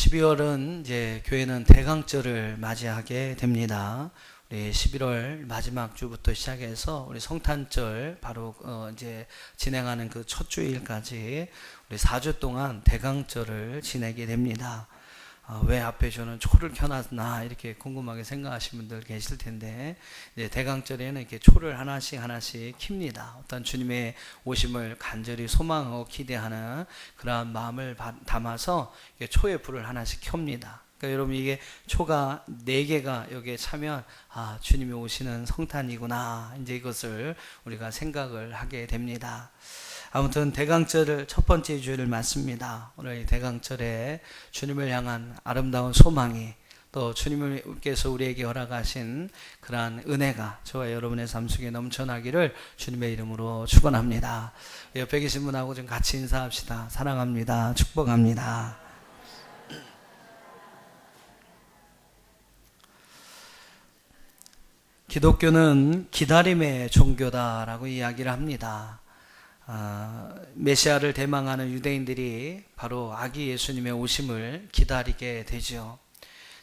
12월은 이제 교회는 대강절을 맞이하게 됩니다. 우리 11월 마지막 주부터 시작해서 우리 성탄절 바로 이제 진행하는 그 첫 주일까지 우리 4주 동안 대강절을 지내게 됩니다. 왜 앞에 저는 초를 켜놨나 이렇게 궁금하게 생각하시는 분들 계실 텐데, 이제 대강절에는 이렇게 초를 하나씩 킵니다. 어떤 주님의 오심을 간절히 소망하고 기대하는 그러한 마음을 담아서 초의 불을 하나씩 켭니다. 그러니까 여러분, 이게 초가 4개가 여기에 차면 주님이 오시는 성탄이구나, 이제 이것을 우리가 생각을 하게 됩니다. 아무튼 대강절을 첫 번째 주일을 맞습니다. 오늘 이 대강절에 주님을 향한 아름다운 소망이, 또 주님께서 우리에게 허락하신 그러한 은혜가 저와 여러분의 삶 속에 넘쳐나기를 주님의 이름으로 축원합니다. 옆에 계신 분하고 좀 같이 인사합시다. 사랑합니다. 축복합니다. 기독교는 기다림의 종교다라고 이야기를 합니다. 메시아를 대망하는 유대인들이 바로 아기 예수님의 오심을 기다리게 되죠.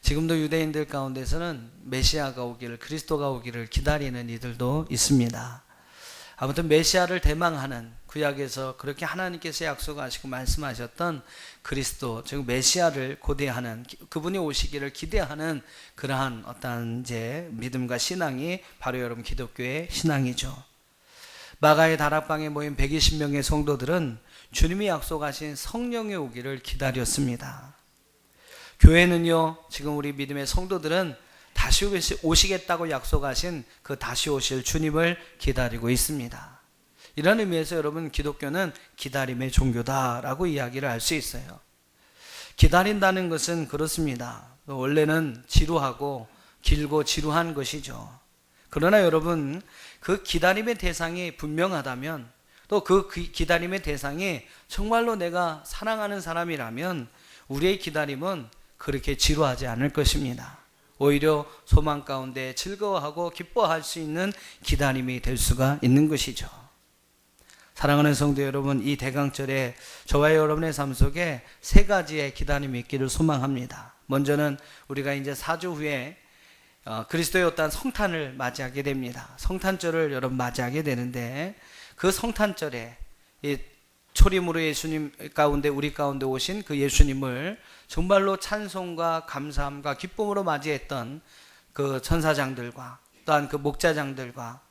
지금도 유대인들 가운데서는 메시아가 오기를, 그리스도가 오기를 기다리는 이들도 있습니다. 아무튼 메시아를 대망하는, 구약에서 그렇게 하나님께서 약속하시고 말씀하셨던 그리스도, 즉 메시아를 고대하는, 그분이 오시기를 기대하는 그러한 어떤 이제 믿음과 신앙이 바로 여러분 기독교의 신앙이죠. 마가의 다락방에 모인 120명의 성도들은 주님이 약속하신 성령의 오기를 기다렸습니다. 교회는요, 지금 우리 믿음의 성도들은 다시 오시겠다고 약속하신 그 다시 오실 주님을 기다리고 있습니다. 이런 의미에서 여러분, 기독교는 기다림의 종교다라고 이야기를 할 수 있어요. 기다린다는 것은 그렇습니다. 원래는 지루하고 길고 지루한 것이죠. 그러나 여러분, 그 기다림의 대상이 분명하다면, 또 그 기다림의 대상이 정말로 내가 사랑하는 사람이라면 우리의 기다림은 그렇게 지루하지 않을 것입니다. 오히려 소망 가운데 즐거워하고 기뻐할 수 있는 기다림이 될 수가 있는 것이죠. 사랑하는 성도 여러분, 이 대강절에 저와 여러분의 삶 속에 3가지의 기다림이 있기를 소망합니다. 먼저는 우리가 이제 4주 후에 그리스도의 어떤 성탄을 맞이하게 됩니다. 성탄절을 여러분 맞이하게 되는데, 그 성탄절에 이 초림으로 예수님 가운데, 우리 가운데 오신 그 예수님을 정말로 찬송과 감사함과 기쁨으로 맞이했던 그 천사장들과 또한 그 목자장들과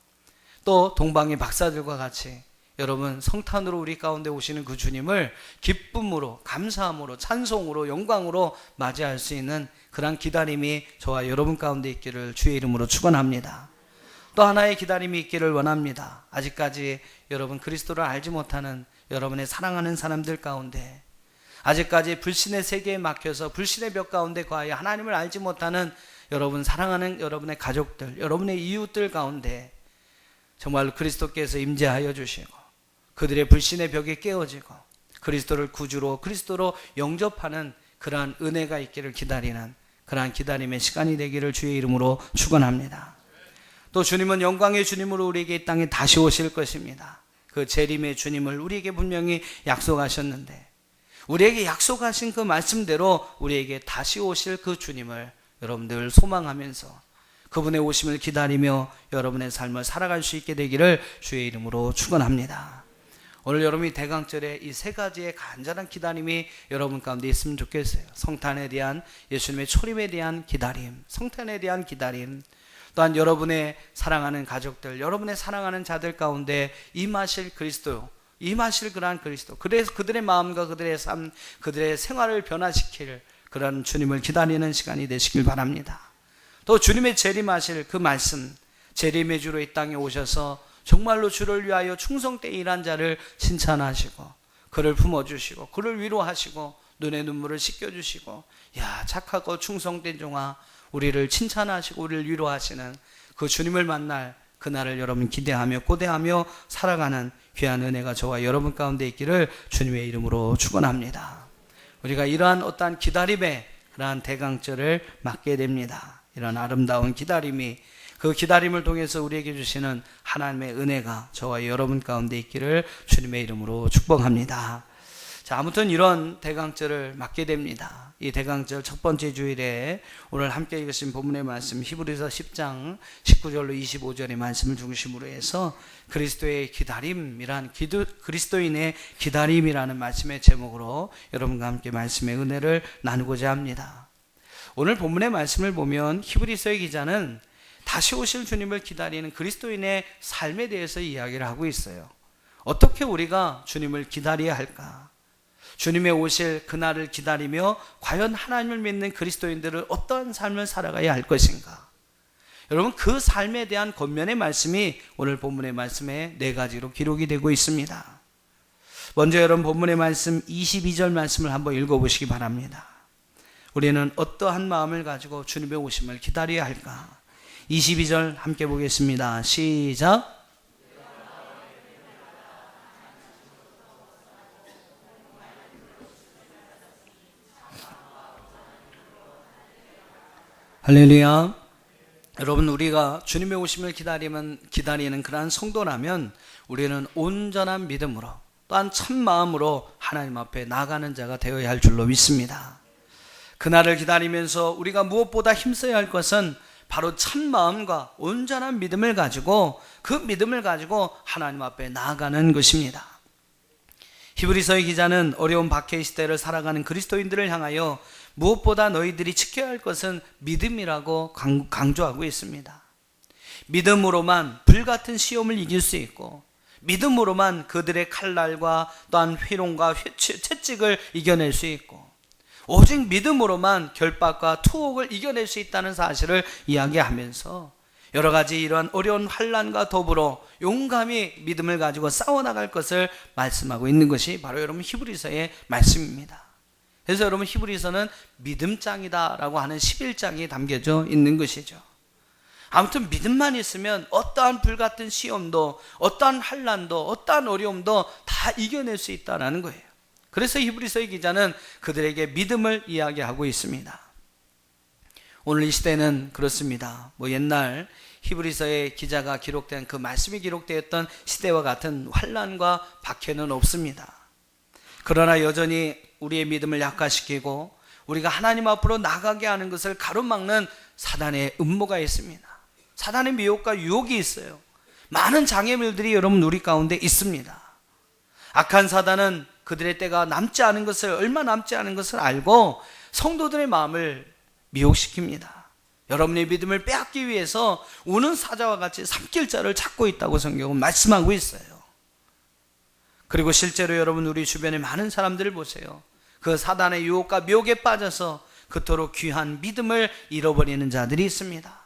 또 동방의 박사들과 같이 여러분, 성탄으로 우리 가운데 오시는 그 주님을 기쁨으로, 감사함으로, 찬송으로, 영광으로 맞이할 수 있는 그런 기다림이 저와 여러분 가운데 있기를 주의 이름으로 축원합니다. 또 하나의 기다림이 있기를 원합니다. 아직까지 여러분 그리스도를 알지 못하는 여러분의 사랑하는 사람들 가운데, 아직까지 불신의 세계에 막혀서 불신의 벽 가운데 거하여 하나님을 알지 못하는 여러분, 사랑하는 여러분의 가족들, 여러분의 이웃들 가운데 정말 그리스도께서 임재하여 주시고 그들의 불신의 벽이 깨어지고 그리스도를 구주로, 그리스도로 영접하는 그러한 은혜가 있기를 기다리는 그러한 기다림의 시간이 되기를 주의 이름으로 축원합니다. 또 주님은 영광의 주님으로 우리에게 이 땅에 다시 오실 것입니다. 그 재림의 주님을 우리에게 분명히 약속하셨는데, 우리에게 약속하신 그 말씀대로 우리에게 다시 오실 그 주님을 여러분들 소망하면서 그분의 오심을 기다리며 여러분의 삶을 살아갈 수 있게 되기를 주의 이름으로 축원합니다. 오늘 여러분이 대강절에 이 3가지의 간절한 기다림이 여러분 가운데 있으면 좋겠어요. 성탄에 대한, 예수님의 초림에 대한 기다림, 성탄에 대한 기다림, 또한 여러분의 사랑하는 가족들, 여러분의 사랑하는 자들 가운데 임하실 그리스도, 임하실 그러한 그리스도, 그래서 그들의 마음과 그들의 삶, 그들의 생활을 변화시킬 그런 주님을 기다리는 시간이 되시길 바랍니다. 또 주님의 재림하실 그 말씀, 재림의 주로 이 땅에 오셔서 정말로 주를 위하여 충성되이 일한 자를 칭찬하시고 그를 품어주시고 그를 위로하시고 눈의 눈물을 씻겨주시고, 야 착하고 충성된 종아, 우리를 칭찬하시고 우리를 위로하시는 그 주님을 만날 그날을 여러분 기대하며 고대하며 살아가는 귀한 은혜가 저와 여러분 가운데 있기를 주님의 이름으로 축원합니다. 우리가 이러한 어떠한 기다림의 그러한 대강절을 맞게 됩니다. 이런 아름다운 기다림이, 그 기다림을 통해서 우리에게 주시는 하나님의 은혜가 저와 여러분 가운데 있기를 주님의 이름으로 축복합니다. 자, 아무튼 이런 대강절을 맞게 됩니다. 이 대강절 첫 번째 주일에 오늘 함께 읽으신 본문의 말씀 히브리서 10장 19절로 25절의 말씀을 중심으로 해서 그리스도의 기다림이란 그리스도인의 기다림이라는 말씀의 제목으로 여러분과 함께 말씀의 은혜를 나누고자 합니다. 오늘 본문의 말씀을 보면 히브리서의 기자는 다시 오실 주님을 기다리는 그리스도인의 삶에 대해서 이야기를 하고 있어요. 어떻게 우리가 주님을 기다려야 할까? 주님의 오실 그날을 기다리며 과연 하나님을 믿는 그리스도인들은 어떠한 삶을 살아가야 할 것인가? 여러분, 그 삶에 대한 권면의 말씀이 오늘 본문의 말씀에 4가지로 기록이 되고 있습니다. 먼저 여러분 본문의 말씀 22절 말씀을 한번 읽어보시기 바랍니다. 우리는 어떠한 마음을 가지고 주님의 오심을 기다려야 할까? 22절 함께 보겠습니다. 시작. 할렐루야. 여러분, 우리가 주님의 오심을 기다리는 그러한 성도라면 우리는 온전한 믿음으로 또한 참 마음으로 하나님 앞에 나가는 자가 되어야 할 줄로 믿습니다. 그날을 기다리면서 우리가 무엇보다 힘써야 할 것은 바로 참 마음과 온전한 믿음을 가지고 그 믿음을 가지고 하나님 앞에 나아가는 것입니다. 히브리서의 기자는 어려운 박해의 시대를 살아가는 그리스도인들을 향하여 무엇보다 너희들이 지켜야 할 것은 믿음이라고 강조하고 있습니다. 믿음으로만 불같은 시험을 이길 수 있고 믿음으로만 그들의 칼날과 또한 회롱과 채찍을 이겨낼 수 있고 오직 믿음으로만 결박과 투옥을 이겨낼 수 있다는 사실을 이야기하면서 여러 가지 이러한 어려운 환난과 더불어 용감히 믿음을 가지고 싸워나갈 것을 말씀하고 있는 것이 바로 여러분 히브리서의 말씀입니다. 그래서 여러분 히브리서는 믿음장이다라고 하는 11장이 담겨져 있는 것이죠. 아무튼 믿음만 있으면 어떠한 불같은 시험도 어떠한 환난도 어떠한 어려움도 다 이겨낼 수 있다는 거예요. 그래서 히브리서의 기자는 그들에게 믿음을 이야기하고 있습니다. 오늘 이 시대는 그렇습니다. 옛날 히브리서의 기자가 기록된 그 말씀이 기록되었던 시대와 같은 환난과 박해는 없습니다. 그러나 여전히 우리의 믿음을 약화시키고 우리가 하나님 앞으로 나가게 하는 것을 가로막는 사단의 음모가 있습니다. 사단의 미혹과 유혹이 있어요. 많은 장애물들이 여러분 우리 가운데 있습니다. 악한 사단은 그들의 때가 남지 않은 것을 얼마 남지 않은 것을 알고 성도들의 마음을 미혹시킵니다. 여러분의 믿음을 빼앗기 위해서 우는 사자와 같이 삼킬 자를 찾고 있다고 성경은 말씀하고 있어요. 그리고 실제로 여러분 우리 주변에 많은 사람들을 보세요. 그 사단의 유혹과 미혹에 빠져서 그토록 귀한 믿음을 잃어버리는 자들이 있습니다.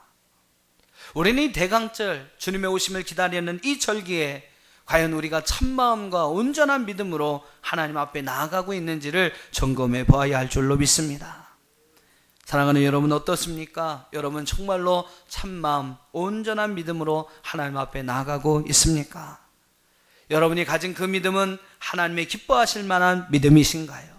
우리는 이 대강절 주님의 오심을 기다리는 이 절기에 과연 우리가 참마음과 온전한 믿음으로 하나님 앞에 나아가고 있는지를 점검해 보아야 할 줄로 믿습니다. 사랑하는 여러분 어떻습니까? 여러분 정말로 참마음, 온전한 믿음으로 하나님 앞에 나아가고 있습니까? 여러분이 가진 그 믿음은 하나님의 기뻐하실 만한 믿음이신가요?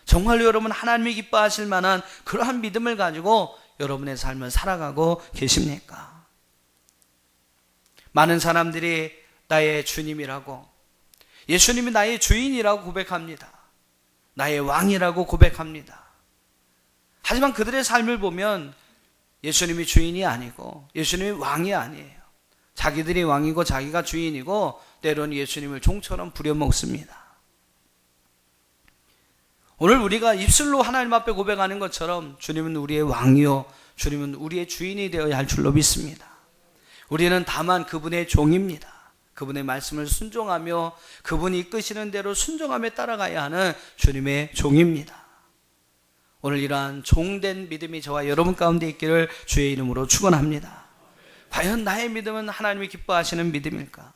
정말로 여러분 하나님이 기뻐하실 만한 그러한 믿음을 가지고 여러분의 삶을 살아가고 계십니까? 많은 사람들이 나의 주님이라고, 예수님이 나의 주인이라고 고백합니다. 나의 왕이라고 고백합니다. 하지만 그들의 삶을 보면 예수님이 주인이 아니고 예수님이 왕이 아니에요. 자기들이 왕이고 자기가 주인이고 때로는 예수님을 종처럼 부려먹습니다. 오늘 우리가 입술로 하나님 앞에 고백하는 것처럼 주님은 우리의 왕이요 주님은 우리의 주인이 되어야 할 줄로 믿습니다. 우리는 다만 그분의 종입니다. 그분의 말씀을 순종하며 그분이 이끄시는 대로 순종하며 따라가야 하는 주님의 종입니다. 오늘 이러한 종된 믿음이 저와 여러분 가운데 있기를 주의 이름으로 축원합니다. 과연 나의 믿음은 하나님이 기뻐하시는 믿음일까?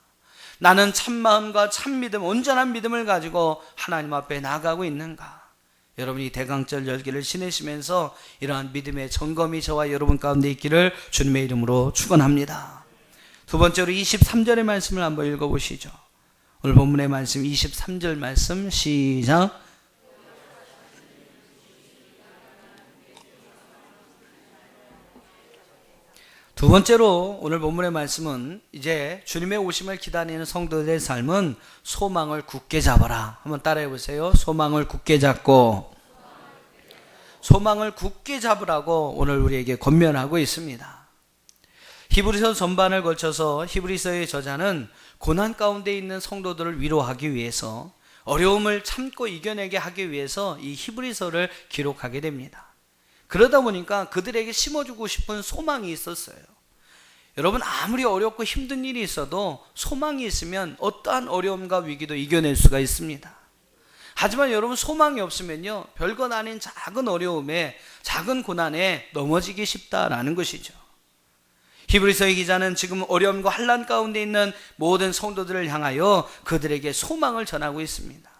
나는 참마음과 참믿음, 온전한 믿음을 가지고 하나님 앞에 나아가고 있는가? 여러분이 대강절 열기를 지내시면서 이러한 믿음의 점검이 저와 여러분 가운데 있기를 주님의 이름으로 축원합니다. 두 번째로 23절의 말씀을 한번 읽어보시죠. 오늘 본문의 말씀 23절 말씀 시작. 두 두 번째로 오늘 본문의 말씀은 이제 주님의 오심을 기다리는 성도들의 삶은 소망을 굳게 잡아라. 한번 따라해 보세요. 소망을 굳게 잡고, 소망을 굳게 잡으라고 오늘 우리에게 권면하고 있습니다. 히브리서 전반을 걸쳐서 히브리서의 저자는 고난 가운데 있는 성도들을 위로하기 위해서, 어려움을 참고 이겨내게 하기 위해서 이 히브리서를 기록하게 됩니다. 그러다 보니까 그들에게 심어주고 싶은 소망이 있었어요. 여러분, 아무리 어렵고 힘든 일이 있어도 소망이 있으면 어떠한 어려움과 위기도 이겨낼 수가 있습니다. 하지만 여러분, 소망이 없으면요, 별것 아닌 작은 어려움에, 작은 고난에 넘어지기 쉽다라는 것이죠. 히브리서의 기자는 지금 어려움과 환난 가운데 있는 모든 성도들을 향하여 그들에게 소망을 전하고 있습니다.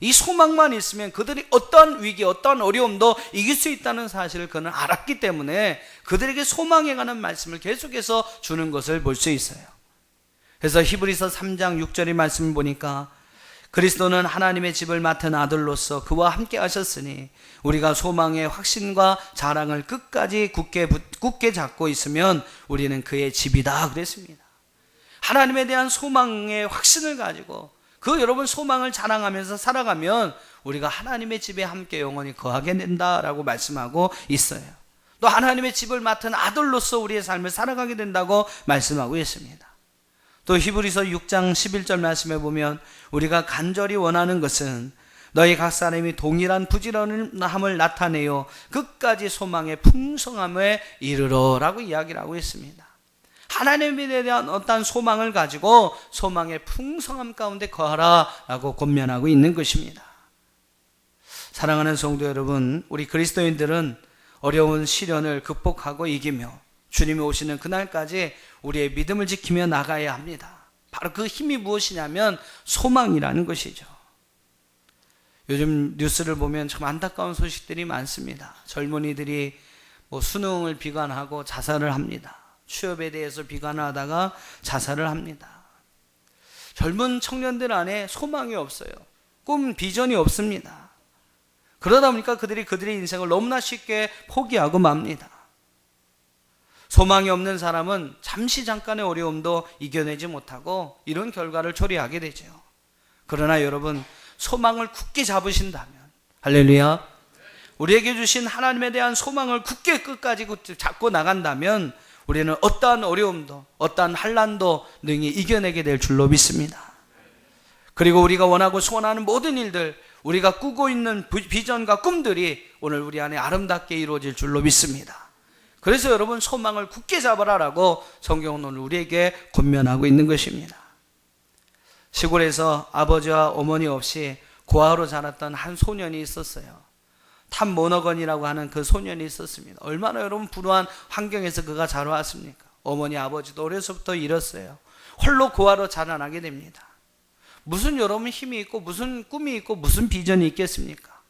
이 소망만 있으면 그들이 어떠한 위기, 어떠한 어려움도 이길 수 있다는 사실을 그는 알았기 때문에 그들에게 소망에 관한 말씀을 계속해서 주는 것을 볼 수 있어요. 그래서 히브리서 3장 6절의 말씀을 보니까 그리스도는 하나님의 집을 맡은 아들로서 그와 함께 하셨으니 우리가 소망의 확신과 자랑을 끝까지 굳게 잡고 있으면 우리는 그의 집이다 그랬습니다. 하나님에 대한 소망의 확신을 가지고 그 여러분 소망을 자랑하면서 살아가면 우리가 하나님의 집에 함께 영원히 거하게 된다라고 말씀하고 있어요. 또 하나님의 집을 맡은 아들로서 우리의 삶을 살아가게 된다고 말씀하고 있습니다. 또 히브리서 6장 11절 말씀에 보면 우리가 간절히 원하는 것은 너희 각 사람이 동일한 부지런함을 나타내어 끝까지 소망의 풍성함에 이르러라고 이야기를 하고 있습니다. 하나님에 대한 어떤 소망을 가지고 소망의 풍성함 가운데 거하라라고 권면하고 있는 것입니다. 사랑하는 성도 여러분, 우리 그리스도인들은 어려운 시련을 극복하고 이기며 주님이 오시는 그날까지 우리의 믿음을 지키며 나가야 합니다. 바로 그 힘이 무엇이냐면 소망이라는 것이죠. 요즘 뉴스를 보면 참 안타까운 소식들이 많습니다. 젊은이들이 수능을 비관하고 자살을 합니다. 취업에 대해서 비관하다가 자살을 합니다. 젊은 청년들 안에 소망이 없어요. 꿈, 비전이 없습니다. 그러다 보니까 그들이 그들의 인생을 너무나 쉽게 포기하고 맙니다. 소망이 없는 사람은 잠깐의 어려움도 이겨내지 못하고 이런 결과를 초래하게 되죠. 그러나 여러분, 소망을 굳게 잡으신다면, 할렐루야, 우리에게 주신 하나님에 대한 소망을 굳게 끝까지 잡고 나간다면 우리는 어떠한 어려움도 어떠한 환난도 능히 이겨내게 될 줄로 믿습니다. 그리고 우리가 원하고 소원하는 모든 일들, 우리가 꾸고 있는 비전과 꿈들이 오늘 우리 안에 아름답게 이루어질 줄로 믿습니다. 그래서 여러분, 소망을 굳게 잡아라라고 성경은 오늘 우리에게 권면하고 있는 것입니다. 시골에서 아버지와 어머니 없이 고아로 자랐던 한 소년이 있었어요. 탐 모너건이라고 하는 그 소년이 있었습니다. 얼마나 여러분 부유한 환경에서 그가 자라왔습니까? 어머니 아버지도 어려서부터 잃었어요. 홀로 고아로 자라나게 됩니다. 무슨 여러분 힘이 있고 무슨 꿈이 있고 무슨 비전이 있겠습니까?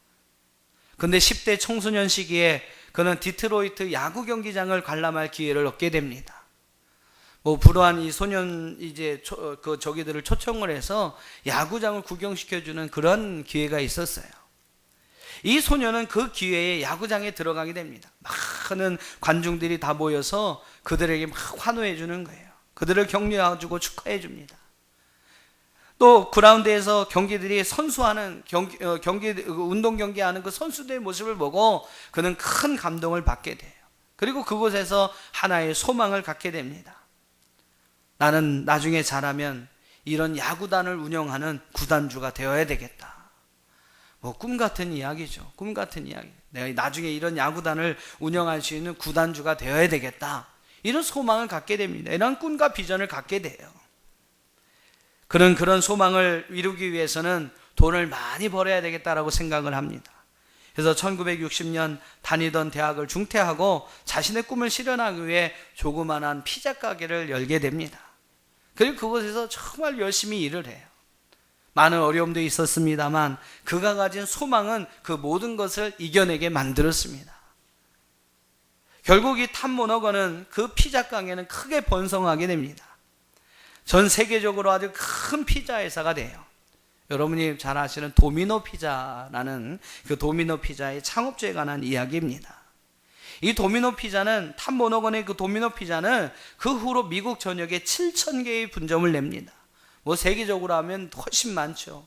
근데 10대 청소년 시기에 그는 디트로이트 야구 경기장을 관람할 기회를 얻게 됩니다. 불우한 이 소년 저기들을 초청을 해서 야구장을 구경시켜주는 그런 기회가 있었어요. 이 소년은 그 기회에 야구장에 들어가게 됩니다. 많은 관중들이 다 모여서 그들에게 막 환호해 주는 거예요. 그들을 격려해주고 축하해 줍니다. 또 그라운드에서 경기들이 선수하는 운동 경기하는 그 선수들의 모습을 보고 그는 큰 감동을 받게 돼요. 그리고 그곳에서 하나의 소망을 갖게 됩니다. 나는 나중에 자라면 이런 야구단을 운영하는 구단주가 되어야 되겠다. 꿈 같은 이야기죠. 꿈 같은 이야기. 내가 나중에 이런 야구단을 운영할 수 있는 구단주가 되어야 되겠다. 이런 소망을 갖게 됩니다. 이런 꿈과 비전을 갖게 돼요. 그는 그런 소망을 이루기 위해서는 돈을 많이 벌어야 되겠다라고 생각을 합니다. 그래서 1960년 다니던 대학을 중퇴하고 자신의 꿈을 실현하기 위해 조그만한 피자 가게를 열게 됩니다. 그리고 그곳에서 정말 열심히 일을 해요. 많은 어려움도 있었습니다만 그가 가진 소망은 그 모든 것을 이겨내게 만들었습니다. 결국 이 탐 모너건은 그 피자 가게는 크게 번성하게 됩니다. 전 세계적으로 아주 큰 피자 회사가 돼요. 여러분이 잘 아시는 도미노 피자라는 그 도미노 피자의 창업주에 관한 이야기입니다. 이 도미노 피자는 탑 모너건의 그 도미노 피자는 그 후로 미국 전역에 7,000개의 분점을 냅니다. 뭐 세계적으로 하면 훨씬 많죠.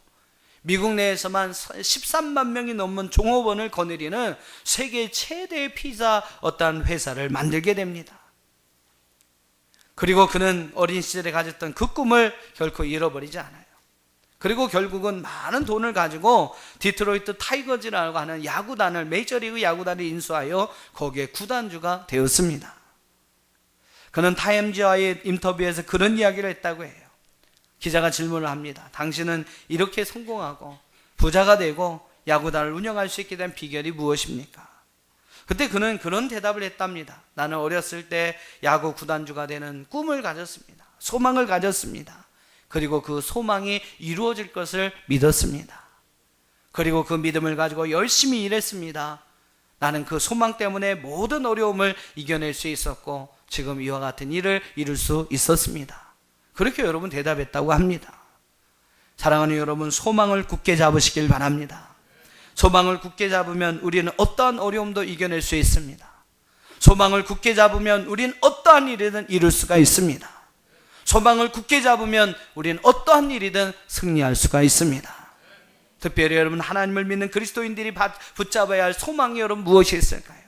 미국 내에서만 13만 명이 넘는 종업원을 거느리는 세계 최대의 피자 어떤 회사를 만들게 됩니다. 그리고 그는 어린 시절에 가졌던 그 꿈을 결코 잃어버리지 않아요. 그리고 결국은 많은 돈을 가지고 디트로이트 타이거즈라고 하는 야구단을, 메이저리그 야구단을 인수하여 거기에 구단주가 되었습니다. 그는 타임즈와의 인터뷰에서 그런 이야기를 했다고 해요. 기자가 질문을 합니다. 당신은 이렇게 성공하고 부자가 되고 야구단을 운영할 수 있게 된 비결이 무엇입니까? 그때 그는 그런 대답을 했답니다. 나는 어렸을 때 야구 구단주가 되는 꿈을 가졌습니다. 소망을 가졌습니다. 그리고 그 소망이 이루어질 것을 믿었습니다. 그리고 그 믿음을 가지고 열심히 일했습니다. 나는 그 소망 때문에 모든 어려움을 이겨낼 수 있었고 지금 이와 같은 일을 이룰 수 있었습니다. 그렇게 여러분 대답했다고 합니다. 사랑하는 여러분, 소망을 굳게 잡으시길 바랍니다. 소망을 굳게 잡으면 우리는 어떠한 어려움도 이겨낼 수 있습니다. 소망을 굳게 잡으면 우리는 어떠한 일이든 이룰 수가 있습니다. 소망을 굳게 잡으면 우리는 어떠한 일이든 승리할 수가 있습니다. 특별히 여러분, 하나님을 믿는 그리스도인들이 붙잡아야 할 소망이 여러분 무엇이 있을까요?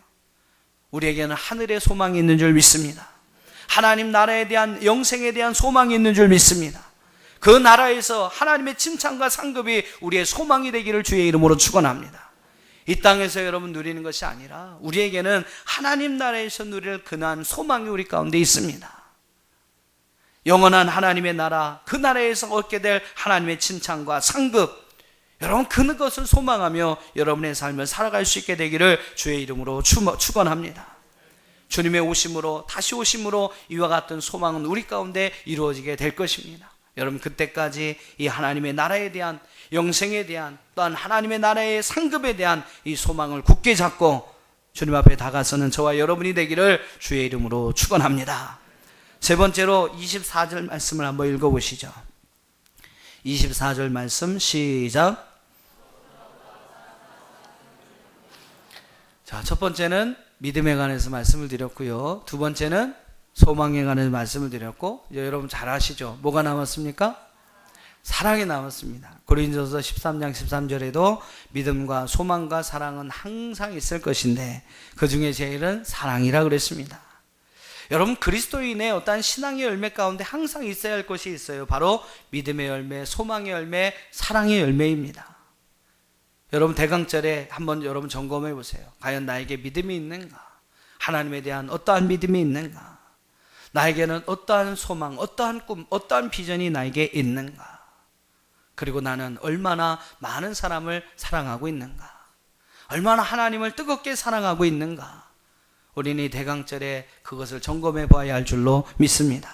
우리에게는 하늘의 소망이 있는 줄 믿습니다. 하나님 나라에 대한, 영생에 대한 소망이 있는 줄 믿습니다. 그 나라에서 하나님의 칭찬과 상급이 우리의 소망이 되기를 주의 이름으로 축원합니다. 이 땅에서 여러분 누리는 것이 아니라 우리에게는 하나님 나라에서 누릴 그러한 소망이 우리 가운데 있습니다. 영원한 하나님의 나라, 그 나라에서 얻게 될 하나님의 칭찬과 상급, 여러분 그것을 소망하며 여러분의 삶을 살아갈 수 있게 되기를 주의 이름으로 축원합니다. 주님의 오심으로, 다시 오심으로 이와 같은 소망은 우리 가운데 이루어지게 될 것입니다. 여러분 그때까지 이 하나님의 나라에 대한, 영생에 대한, 또한 하나님의 나라의 상급에 대한 이 소망을 굳게 잡고 주님 앞에 다가서는 저와 여러분이 되기를 주의 이름으로 축원합니다. 세 번째로 24절 말씀을 한번 읽어보시죠. 24절 말씀 시작. 자, 첫 번째는 믿음에 관해서 말씀을 드렸고요. 두 번째는 소망에 관해서 말씀을 드렸고, 이제 여러분 잘 아시죠? 뭐가 남았습니까? 사랑이 남았습니다. 고린도서 13장 13절에도 믿음과 소망과 사랑은 항상 있을 것인데 그 중에 제일은 사랑이라 그랬습니다. 여러분 그리스도인의 어떠한 신앙의 열매 가운데 항상 있어야 할 것이 있어요. 바로 믿음의 열매, 소망의 열매, 사랑의 열매입니다. 여러분 대강절에 한번 여러분 점검해 보세요. 과연 나에게 믿음이 있는가? 하나님에 대한 어떠한 믿음이 있는가? 나에게는 어떠한 소망, 어떠한 꿈, 어떠한 비전이 나에게 있는가? 그리고 나는 얼마나 많은 사람을 사랑하고 있는가? 얼마나 하나님을 뜨겁게 사랑하고 있는가? 우리는 이 대강절에 그것을 점검해 봐야 할 줄로 믿습니다.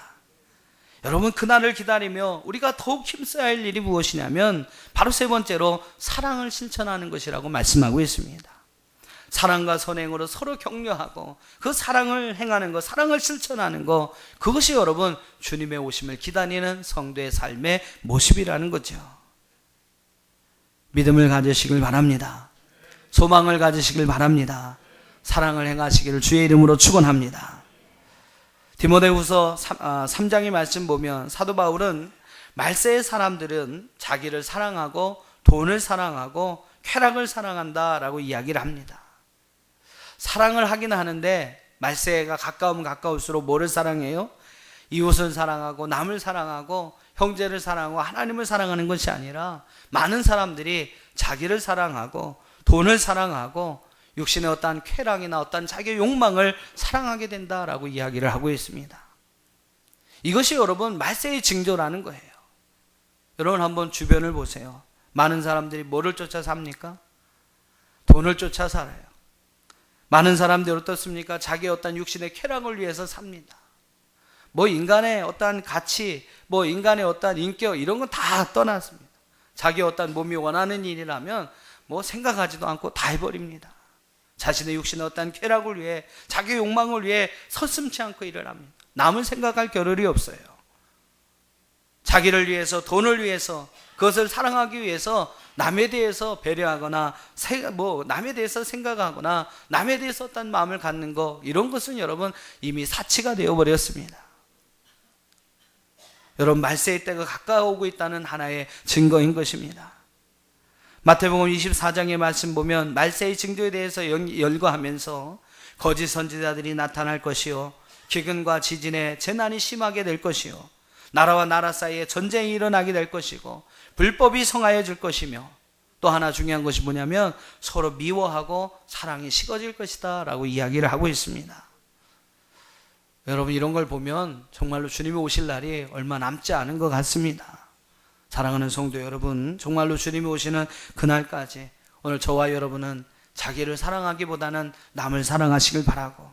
여러분 그날을 기다리며 우리가 더욱 힘써야 할 일이 무엇이냐면 바로 세 번째로 사랑을 실천하는 것이라고 말씀하고 있습니다. 사랑과 선행으로 서로 격려하고 그 사랑을 행하는 것, 사랑을 실천하는 것, 그것이 여러분 주님의 오심을 기다리는 성도의 삶의 모습이라는 거죠. 믿음을 가지시길 바랍니다. 소망을 가지시길 바랍니다. 사랑을 행하시기를 주의 이름으로 축원합니다. 디모데후서 3장의 말씀 보면 사도 바울은 말세의 사람들은 자기를 사랑하고 돈을 사랑하고 쾌락을 사랑한다라고 이야기를 합니다. 사랑을 하긴 하는데 말세가 가까우면 가까울수록 뭐를 사랑해요? 이웃을 사랑하고 남을 사랑하고 형제를 사랑하고 하나님을 사랑하는 것이 아니라 많은 사람들이 자기를 사랑하고 돈을 사랑하고 육신의 어떠한 쾌락이나 어떠한 자기의 욕망을 사랑하게 된다라고 이야기를 하고 있습니다. 이것이 여러분 말세의 징조라는 거예요. 여러분 한번 주변을 보세요. 많은 사람들이 뭐를 쫓아 삽니까? 돈을 쫓아 살아요. 많은 사람들이 어떻습니까? 자기의 어떤 육신의 쾌락을 위해서 삽니다. 뭐 인간의 어떠한 가치, 뭐 인간의 어떠한 인격 이런 건 다 떠났습니다. 자기의 어떠한 몸이 원하는 일이라면 뭐 생각하지도 않고 다 해버립니다. 자신의 육신의 어떠한 쾌락을 위해, 자기의 욕망을 위해 서슴지 않고 일을 합니다. 남을 생각할 겨를이 없어요. 자기를 위해서, 돈을 위해서, 그것을 사랑하기 위해서 남에 대해서 배려하거나 남에 대해서 생각하거나 남에 대해서 어떤 마음을 갖는 거, 이런 것은 여러분 이미 사치가 되어버렸습니다. 여러분 말세의 때가 가까워오고 있다는 하나의 증거인 것입니다. 마태복음 24장의 말씀 보면 말세의 징조에 대해서 열거하면서 거짓 선지자들이 나타날 것이요, 기근과 지진에 재난이 심하게 될 것이요, 나라와 나라 사이에 전쟁이 일어나게 될 것이고, 불법이 성하여질 것이며, 또 하나 중요한 것이 뭐냐면 서로 미워하고 사랑이 식어질 것이다 라고 이야기를 하고 있습니다. 여러분 이런 걸 보면 정말로 주님이 오실 날이 얼마 남지 않은 것 같습니다. 사랑하는 성도 여러분, 정말로 주님이 오시는 그날까지 오늘 저와 여러분은 자기를 사랑하기보다는 남을 사랑하시길 바라고,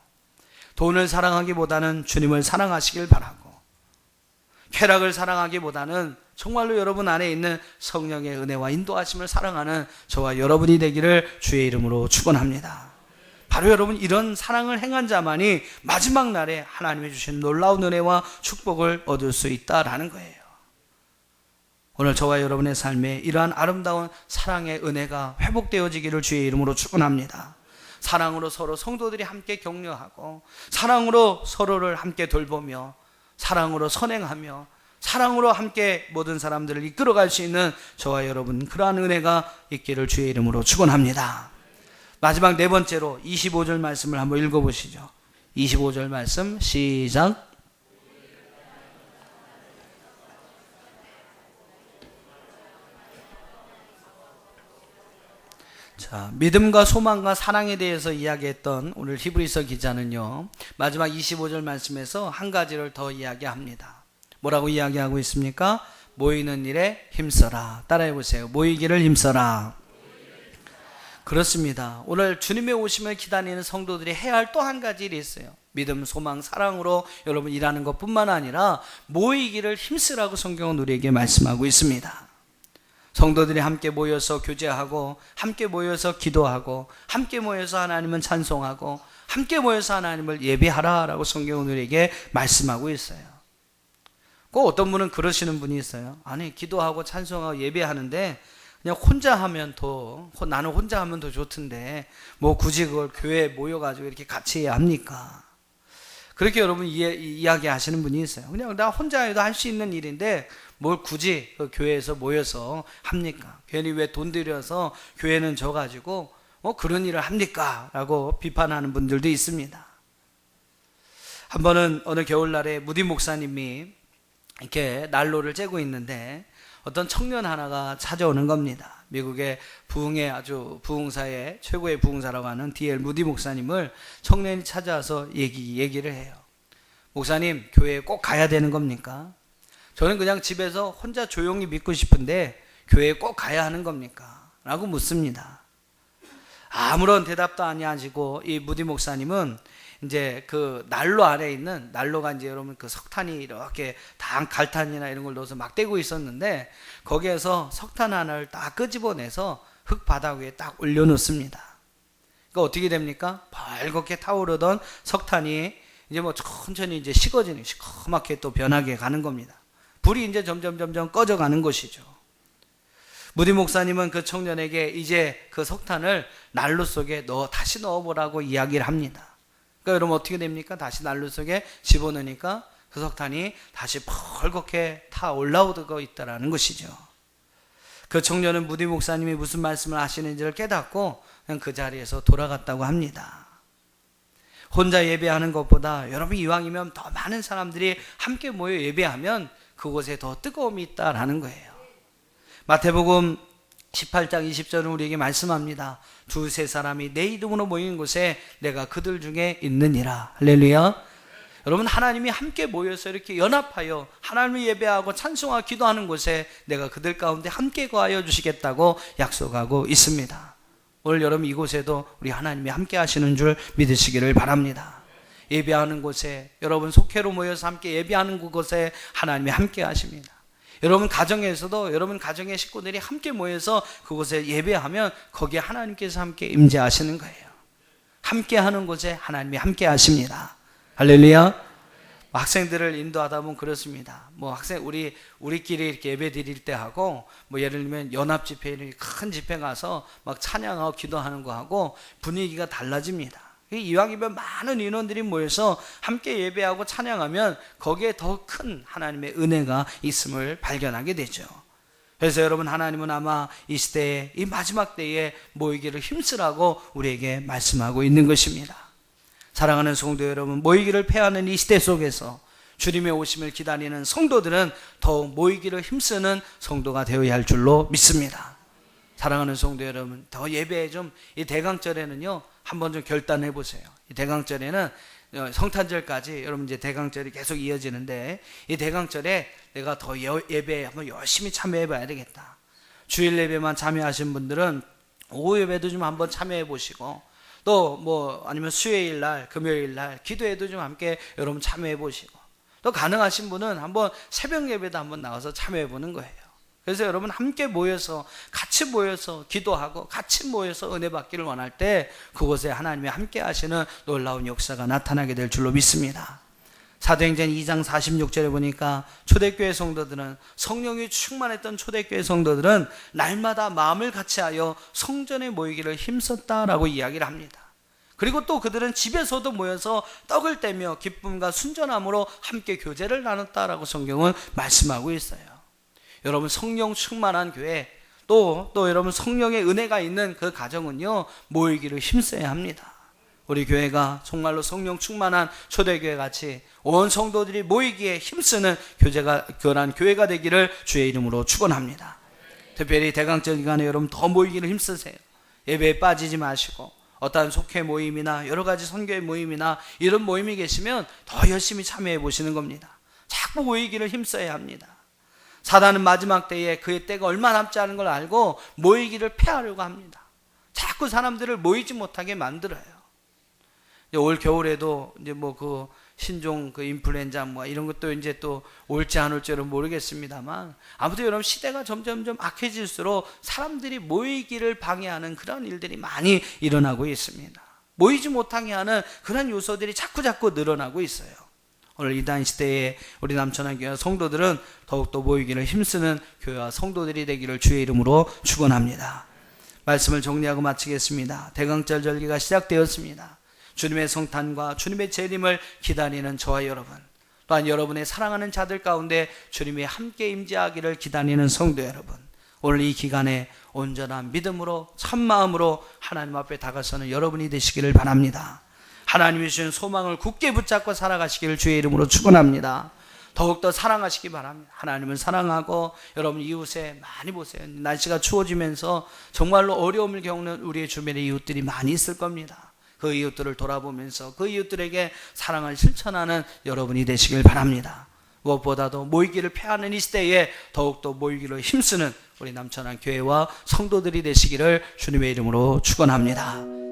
돈을 사랑하기보다는 주님을 사랑하시길 바라고, 쾌락을 사랑하기보다는 정말로 여러분 안에 있는 성령의 은혜와 인도하심을 사랑하는 저와 여러분이 되기를 주의 이름으로 축원합니다. 바로 여러분 이런 사랑을 행한 자만이 마지막 날에 하나님이 주신 놀라운 은혜와 축복을 얻을 수 있다라는 거예요. 오늘 저와 여러분의 삶에 이러한 아름다운 사랑의 은혜가 회복되어지기를 주의 이름으로 축원합니다. 사랑으로 서로 성도들이 함께 격려하고, 사랑으로 서로를 함께 돌보며, 사랑으로 선행하며, 사랑으로 함께 모든 사람들을 이끌어갈 수 있는 저와 여러분 그러한 은혜가 있기를 주의 이름으로 축원합니다. 마지막 네 번째로 25절 말씀을 한번 읽어보시죠. 25절 말씀 시작. 자, 믿음과 소망과 사랑에 대해서 이야기했던 오늘 히브리서 기자는요, 마지막 25절 말씀에서 한 가지를 더 이야기합니다. 뭐라고 이야기하고 있습니까? 모이는 일에 힘써라. 따라해 보세요. 모이기를 힘써라. 그렇습니다. 오늘 주님의 오심을 기다리는 성도들이 해야 할 또 한 가지 일이 있어요. 믿음, 소망, 사랑으로 여러분 일하는 것뿐만 아니라 모이기를 힘쓰라고 성경은 우리에게 말씀하고 있습니다. 성도들이 함께 모여서 교제하고, 함께 모여서 기도하고, 함께 모여서 하나님을 찬송하고, 함께 모여서 하나님을 예배하라라고 성경은 우리에게 말씀하고 있어요. 꼭 어떤 분은 그러시는 분이 있어요. 아니, 기도하고 찬송하고 예배하는데 그냥 나는 혼자 하면 더 좋던데 뭐 굳이 그걸 교회에 모여가지고 이렇게 같이 해야 합니까? 그렇게 여러분 이야기하시는 분이 있어요. 그냥 나 혼자 해도 할 수 있는 일인데 뭘 굳이 그 교회에서 모여서 합니까? 괜히 왜 돈 들여서 교회는 져가지고 그런 일을 합니까? 라고 비판하는 분들도 있습니다. 한 번은 어느 겨울날에 무디 목사님이 이렇게 난로를 쬐고 있는데 어떤 청년 하나가 찾아오는 겁니다. 미국의 부흥의 아주 부흥사의 최고의 부흥사라고 하는 D.L. 무디 목사님을 청년이 찾아와서 얘기를 해요. 목사님, 교회에 꼭 가야 되는 겁니까? 저는 그냥 집에서 혼자 조용히 믿고 싶은데 교회에 꼭 가야 하는 겁니까? 라고 묻습니다. 아무런 대답도 아니하시고 이 무디 목사님은 이제 그 난로 안에 있는, 난로가 이제 여러분 그 석탄이 이렇게 다 갈탄이나 이런 걸 넣어서 막 떼고 있었는데 거기에서 석탄 하나를 딱 끄집어내서 흙 바닥 위에 딱 올려놓습니다. 그러니까 어떻게 됩니까? 벌겋게 타오르던 석탄이 이제 뭐 천천히 이제 식어지는, 시커멓게 또 변하게 가는 겁니다. 불이 이제 점점 꺼져가는 것이죠. 무디 목사님은 그 청년에게 이제 그 석탄을 난로 속에 다시 넣어보라고 이야기를 합니다. 그러니까 여러분 어떻게 됩니까? 다시 난로 속에 집어넣으니까 그 석탄이 다시 벌겋게 타 올라오고 있다라는 것이죠. 그 청년은 무디 목사님이 무슨 말씀을 하시는지를 깨닫고 그냥 그 자리에서 돌아갔다고 합니다. 혼자 예배하는 것보다 여러분 이왕이면 더 많은 사람들이 함께 모여 예배하면 그곳에 더 뜨거움이 있다라는 거예요. 마태복음 18장 20절은 우리에게 말씀합니다. 두세 사람이 내 이름으로 모인 곳에 내가 그들 중에 있느니라. 할렐루야. 여러분 하나님이 함께 모여서 이렇게 연합하여 하나님을 예배하고 찬송하고 기도하는 곳에 내가 그들 가운데 함께 거하여 주시겠다고 약속하고 있습니다. 오늘 여러분 이곳에도 우리 하나님이 함께 하시는 줄 믿으시기를 바랍니다. 예배하는 곳에, 여러분 속회로 모여서 함께 예배하는 그곳에 하나님이 함께 하십니다. 여러분 가정에서도 여러분 가정의 식구들이 함께 모여서 그곳에 예배하면 거기에 하나님께서 함께 임재하시는 거예요. 함께 하는 곳에 하나님이 함께 하십니다. 할렐루야. 학생들을 인도하다 보면 그렇습니다. 뭐 우리끼리 이렇게 예배 드릴 때 하고, 뭐 예를 들면 연합 집회, 큰 집회 가서 막 찬양하고 기도하는 거 하고 분위기가 달라집니다. 이왕이면 많은 인원들이 모여서 함께 예배하고 찬양하면 거기에 더 큰 하나님의 은혜가 있음을 발견하게 되죠. 그래서 여러분, 하나님은 아마 이 시대에, 이 마지막 때에 모이기를 힘쓰라고 우리에게 말씀하고 있는 것입니다. 사랑하는 성도 여러분, 모이기를 패하는 이 시대 속에서 주님의 오심을 기다리는 성도들은 더욱 모이기를 힘쓰는 성도가 되어야 할 줄로 믿습니다. 사랑하는 성도 여러분, 더 예배에 좀, 이 대강절에는요, 한번 좀 결단해 보세요. 이 대강절에는 성탄절까지 여러분 이제 대강절이 계속 이어지는데, 이 대강절에 내가 더 예배에 한번 열심히 참여해 봐야 되겠다. 주일 예배만 참여하신 분들은 오후 예배도 좀 한번 참여해 보시고, 또 뭐 아니면 수요일 날, 금요일 날 기도회도 좀 함께 여러분 참여해 보시고, 또 가능하신 분은 한번 새벽 예배도 한번 나와서 참여해 보는 거예요. 그래서 여러분 함께 모여서, 같이 모여서 기도하고 같이 모여서 은혜 받기를 원할 때 그곳에 하나님이 함께 하시는 놀라운 역사가 나타나게 될 줄로 믿습니다. 사도행전 2장 46절에 보니까 초대교회 성도들은, 성령이 충만했던 초대교회 성도들은 날마다 마음을 같이하여 성전에 모이기를 힘썼다라고 이야기를 합니다. 그리고 또 그들은 집에서도 모여서 떡을 떼며 기쁨과 순전함으로 함께 교제를 나눴다라고 성경은 말씀하고 있어요. 여러분, 성령 충만한 교회, 또 여러분 성령의 은혜가 있는 그 가정은요, 모이기를 힘써야 합니다. 우리 교회가 정말로 성령 충만한 초대교회 같이 온 성도들이 모이기에 힘쓰는 교회란 교회가 되기를 주의 이름으로 축원합니다. 특별히 대강절 기간에 여러분 더 모이기를 힘쓰세요. 예배에 빠지지 마시고, 어떠한 속회 모임이나 여러 가지 선교회 모임이나 이런 모임이 계시면 더 열심히 참여해 보시는 겁니다. 자꾸 모이기를 힘써야 합니다. 사단은 마지막 때에 그의 때가 얼마 남지 않은 걸 알고 모이기를 패하려고 합니다. 자꾸 사람들을 모이지 못하게 만들어요. 올 겨울에도 이제 뭐 그 신종 그 인플루엔자 뭐 이런 것도 이제 또 올지 안 올지는 모르겠습니다만, 아무튼 여러분 시대가 점점점 악해질수록 사람들이 모이기를 방해하는 그런 일들이 많이 일어나고 있습니다. 모이지 못하게 하는 그런 요소들이 자꾸 늘어나고 있어요. 오늘 이단 시대에 우리 남천항교회 성도들은 더욱더 모이기를 힘쓰는 교회와 성도들이 되기를 주의 이름으로 축원합니다. 말씀을 정리하고 마치겠습니다. 대강절 절기가 시작되었습니다. 주님의 성탄과 주님의 재림을 기다리는 저와 여러분, 또한 여러분의 사랑하는 자들 가운데 주님이 함께 임재하기를 기다리는 성도 여러분, 오늘 이 기간에 온전한 믿음으로 참마음으로 하나님 앞에 다가서는 여러분이 되시기를 바랍니다. 하나님이 주신 소망을 굳게 붙잡고 살아가시기를 주의 이름으로 축원합니다. 더욱더 사랑하시기 바랍니다. 하나님을 사랑하고 여러분 이웃에 많이 보세요. 날씨가 추워지면서 정말로 어려움을 겪는 우리의 주변에 이웃들이 많이 있을 겁니다. 그 이웃들을 돌아보면서 그 이웃들에게 사랑을 실천하는 여러분이 되시길 바랍니다. 무엇보다도 모이기를 패하는 이 시대에 더욱더 모이기를 힘쓰는 우리 남천항 교회와 성도들이 되시기를 주님의 이름으로 축원합니다.